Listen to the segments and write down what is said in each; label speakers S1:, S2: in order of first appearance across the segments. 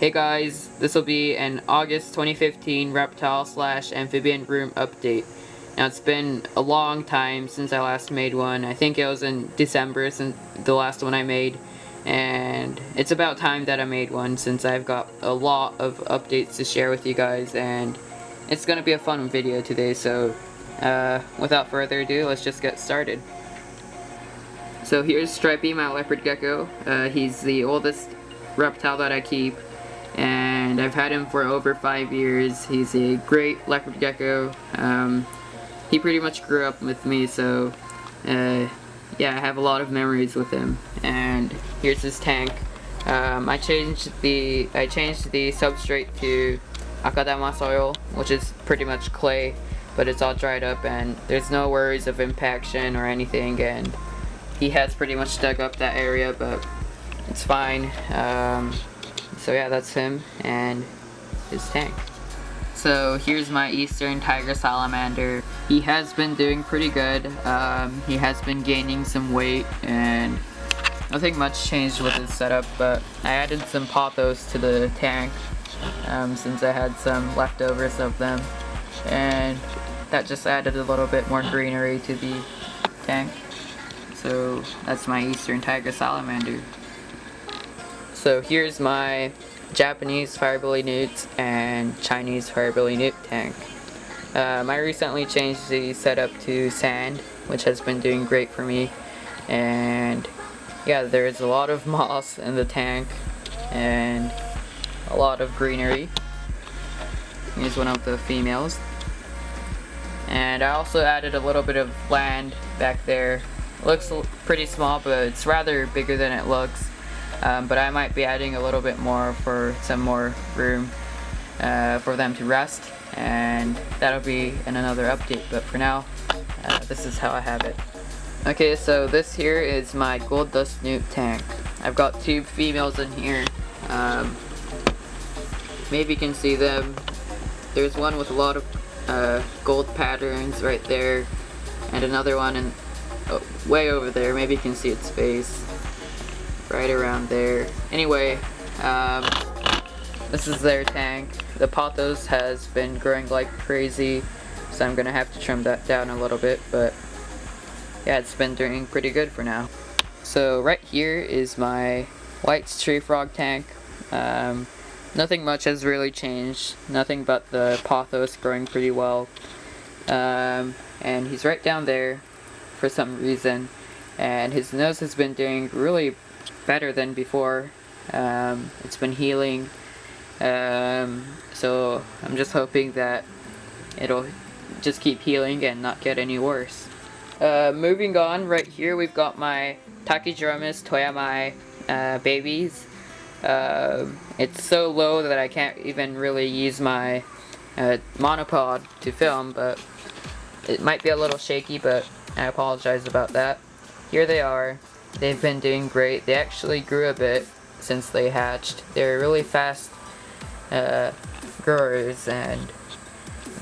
S1: Hey guys, this will be an August 2015 Reptile / Amphibian room update. Now it's been a long time since I last made one. I think it was in December since the last one I made. And it's about time that I made one since I've got a lot of updates to share with you guys. And it's going to be a fun video today, so without further ado, let's just get started. So here's Stripey, my leopard gecko. He's the oldest reptile that I keep, and I've had him for over 5 years. He's a great leopard gecko. He pretty much grew up with me, so yeah, I have a lot of memories with him. And here's his tank. I changed the substrate to akadama soil, which is pretty much clay, but it's all dried up and there's no worries of impaction or anything, and he has pretty much dug up that area, but it's fine. So yeah, that's him and his tank. So here's my eastern tiger salamander. He has been doing pretty good. He has been gaining some weight and nothing much changed with his setup, but I added some pothos to the tank since I had some leftovers of them, and that just added a little bit more greenery to the tank. So that's my eastern tiger salamander. So here's my Japanese firebilly newts and Chinese firebilly newt tank. I recently changed the setup to sand, which has been doing great for me. And yeah, there's a lot of moss in the tank and a lot of greenery. Here's one of the females. And I also added a little bit of land back there. It looks pretty small, but it's rather bigger than it looks. But I might be adding a little bit more for some more room for them to rest, and that'll be in another update. But for now, this is how I have it. Okay, so this here is my gold dust newt tank. I've got 2 females in here. Maybe you can see them. There's one with a lot of gold patterns right there, and another one way over there. Maybe you can see its face right around there. Anyway, this is their tank. The pothos has been growing like crazy, so I'm gonna have to trim that down a little bit, but yeah, it's been doing pretty good for now. So right here is my white tree frog tank. Nothing much has really changed, nothing but the pothos growing pretty well. And he's right down there for some reason, and his nose has been doing really better than before. It's been healing, so I'm just hoping that it'll just keep healing and not get any worse. Moving on, right here we've got my Tachydermis toyamai babies. It's so low that I can't even really use my monopod to film, but it might be a little shaky, but I apologize about that. Here they are. They've been doing great. They actually grew a bit since they hatched. They're really fast growers, and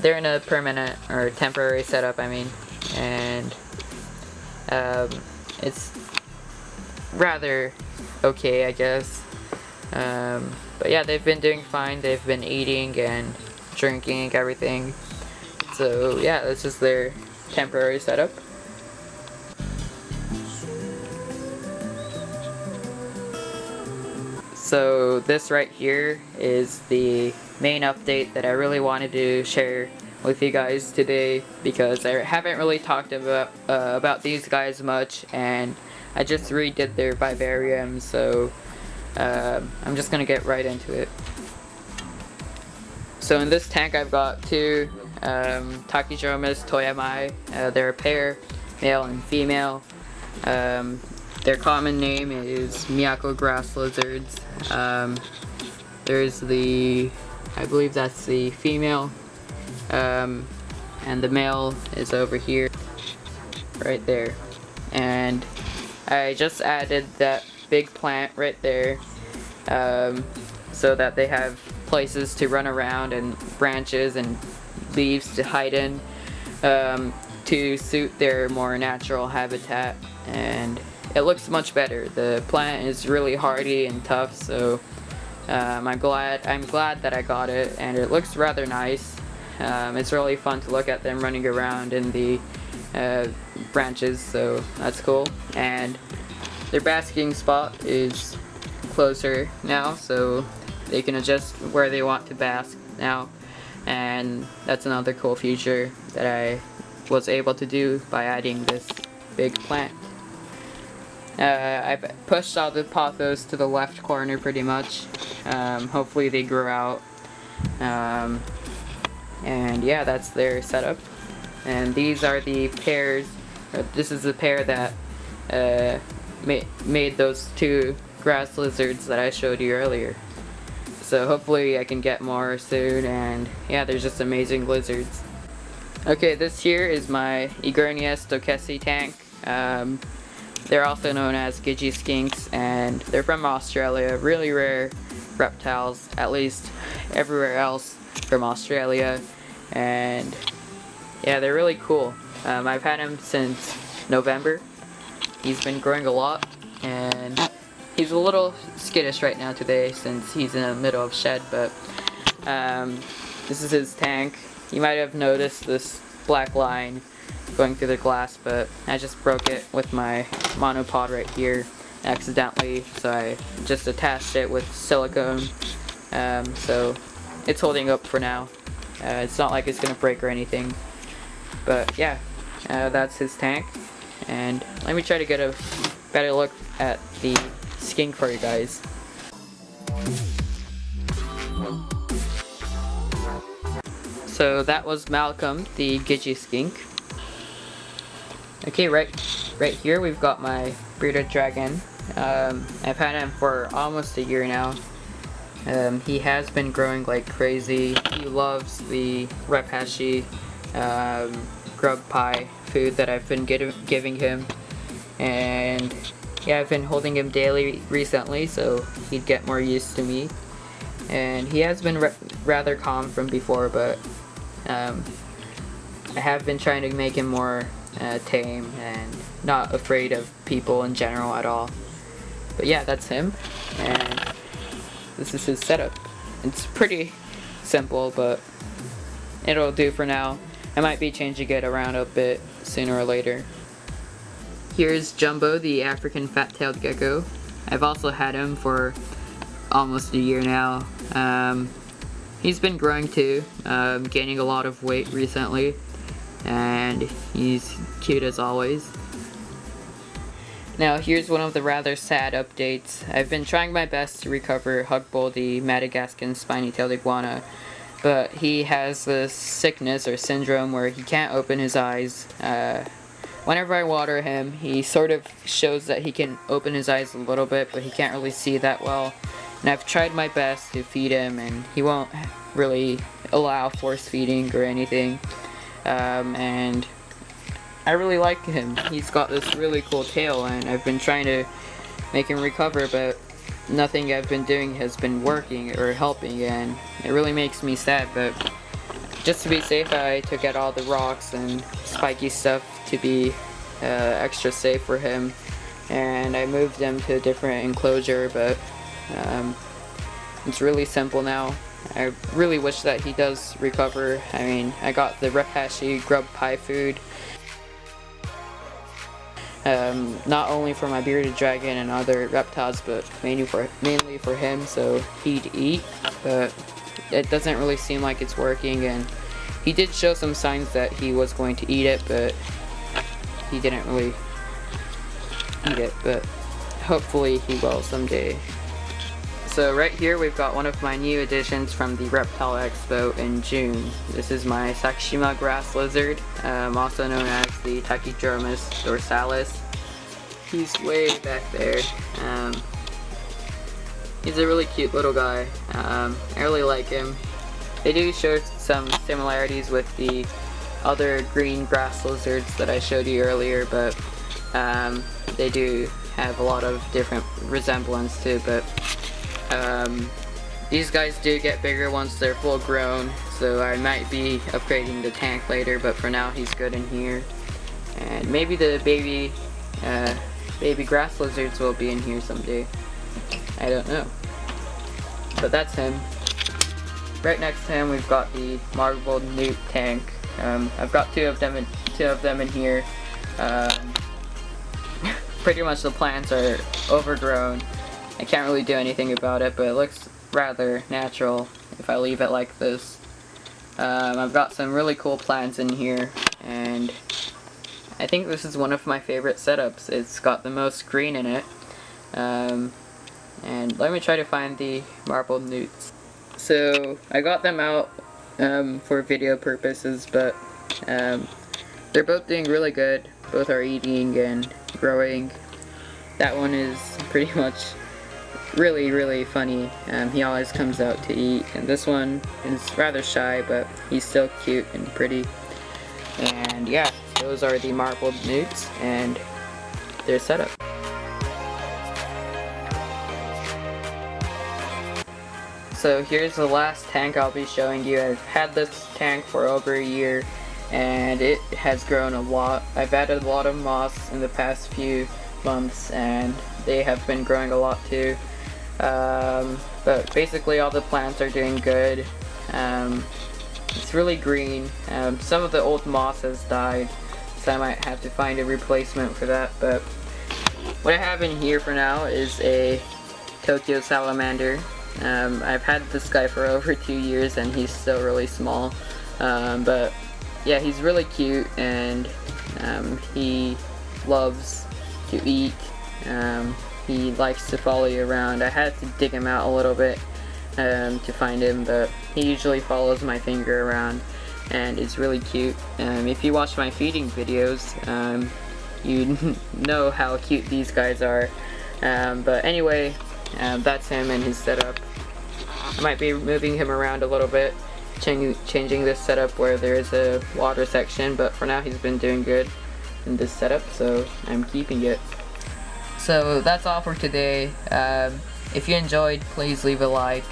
S1: they're in a permanent or temporary setup, I mean, and it's rather okay, I guess. But yeah, they've been doing fine. They've been eating and drinking everything. So yeah, this is their temporary setup. So this right here is the main update that I really wanted to share with you guys today, because I haven't really talked about these guys much, and I just redid their vivarium, so I'm just gonna get right into it. So in this tank I've got 2 Tachydermis toyamai. They're a pair, male and female. Their common name is Mako grass lizards. There's I believe that's the female, and the male is over here, right there. And I just added that big plant right there, so that they have places to run around and branches and leaves to hide in, to suit their more natural habitat, and it looks much better. The plant is really hardy and tough, so I'm glad that I got it, and it looks rather nice. It's really fun to look at them running around in the branches, so that's cool. And their basking spot is closer now, so they can adjust where they want to bask now, and that's another cool feature that I was able to do by adding this big plant. I've pushed all the pothos to the left corner pretty much. Hopefully they grow out. And yeah, that's their setup. And these are the pairs. This is the pair that made those 2 grass lizards that I showed you earlier. So hopefully I can get more soon, and yeah, they're just amazing lizards. Okay, this here is my Iguana stokesi tank. They're also known as Gigi skinks, and they're from Australia. Really rare reptiles, at least everywhere else from Australia. And yeah, they're really cool. I've had him since November. He's been growing a lot, and he's a little skittish right now today since he's in the middle of shed, but this is his tank. You might have noticed this black line going through the glass, but I just broke it with my monopod right here accidentally, so I just attached it with silicone, so it's holding up for now. It's not like it's gonna break or anything, but yeah, that's his tank. And let me try to get a better look at the skink for you guys. So that was Malcolm, the Gigi skink. Okay, right here we've got my bearded dragon. I've had him for almost a year now. He has been growing like crazy. He loves the repashi grub pie food that I've been giving him, and yeah, I've been holding him daily recently so he'd get more used to me. And he has been rather calm from before, but I have been trying to make him more tame and not afraid of people in general at all. But yeah, that's him, and this is his setup. It's pretty simple, but it'll do for now. I might be changing it around a bit sooner or later. Here's Jumbo, the African fat-tailed gecko. I've also had him for almost a year now. He's been growing too, gaining a lot of weight recently, and he's cute as always. Now here's one of the rather sad updates. I've been trying my best to recover Hugbull, the Madagascan spiny-tailed iguana, but he has this sickness or syndrome where he can't open his eyes. Whenever I water him, he sort of shows that he can open his eyes a little bit, but he can't really see that well. And I've tried my best to feed him, and he won't really allow force feeding or anything. And I really like him. He's got this really cool tail, and I've been trying to make him recover, but nothing I've been doing has been working or helping, and it really makes me sad. But just to be safe, I took out all the rocks and spiky stuff to be extra safe for him, and I moved him to a different enclosure, but it's really simple now. I really wish that he does recover. I mean, I got the repashi grub pie food, not only for my bearded dragon and other reptiles, but mainly for him, so he'd eat, but it doesn't really seem like it's working. And he did show some signs that he was going to eat it, but he didn't really eat it, but hopefully he will someday. So right here we've got one of my new additions from the Reptile Expo in June. This is my Sakushima grass lizard, also known as the Tachydermus dorsalis. He's way back there. He's a really cute little guy. I really like him. They do show some similarities with the other green grass lizards that I showed you earlier, but they do have a lot of different resemblance too. But these guys do get bigger once they're full grown, so I might be upgrading the tank later, but for now he's good in here. And maybe the baby grass lizards will be in here someday. I don't know. but that's him. Right next to him we've got the marbled newt tank. I've got two of them in here. Pretty much the plants are overgrown. I can't really do anything about it, but it looks rather natural if I leave it like this. I've got some really cool plants in here, and I think this is one of my favorite setups. It's got the most green in it. And let me try to find the marbled newts. So I got them out for video purposes, but they're both doing really good. Both are eating and growing. That one is pretty much really funny. He always comes out to eat, and this one is rather shy, but he's still cute and pretty. And yeah, those are the marbled newts and their setup. So here's the last tank I'll be showing you. I've had this tank for over a year and it has grown a lot. I've added a lot of moss in the past few months and they have been growing a lot too. But basically all the plants are doing good. It's really green. Some of the old moss has died, so I might have to find a replacement for that. But what I have in here for now is a Tokyo salamander. I've had this guy for over 2 years and he's still really small. But yeah, he's really cute and he loves to eat. He likes to follow you around. I had to dig him out a little bit to find him, but he usually follows my finger around and is really cute. If you watch my feeding videos, you know how cute these guys are. But anyway, that's him and his setup. I might be moving him around a little bit, changing this setup where there is a water section, but for now he's been doing good in this setup, so I'm keeping it. So that's all for today. If you enjoyed, please leave a like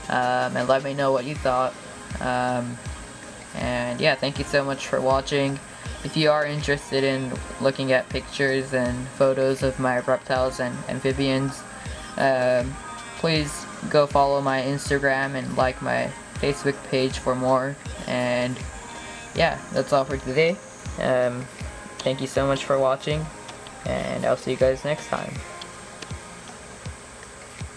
S1: and let me know what you thought. And yeah, thank you so much for watching. If you are interested in looking at pictures and photos of my reptiles and amphibians, please go follow my Instagram and like my Facebook page for more. And yeah, that's all for today. Thank you so much for watching, and I'll see you guys next time.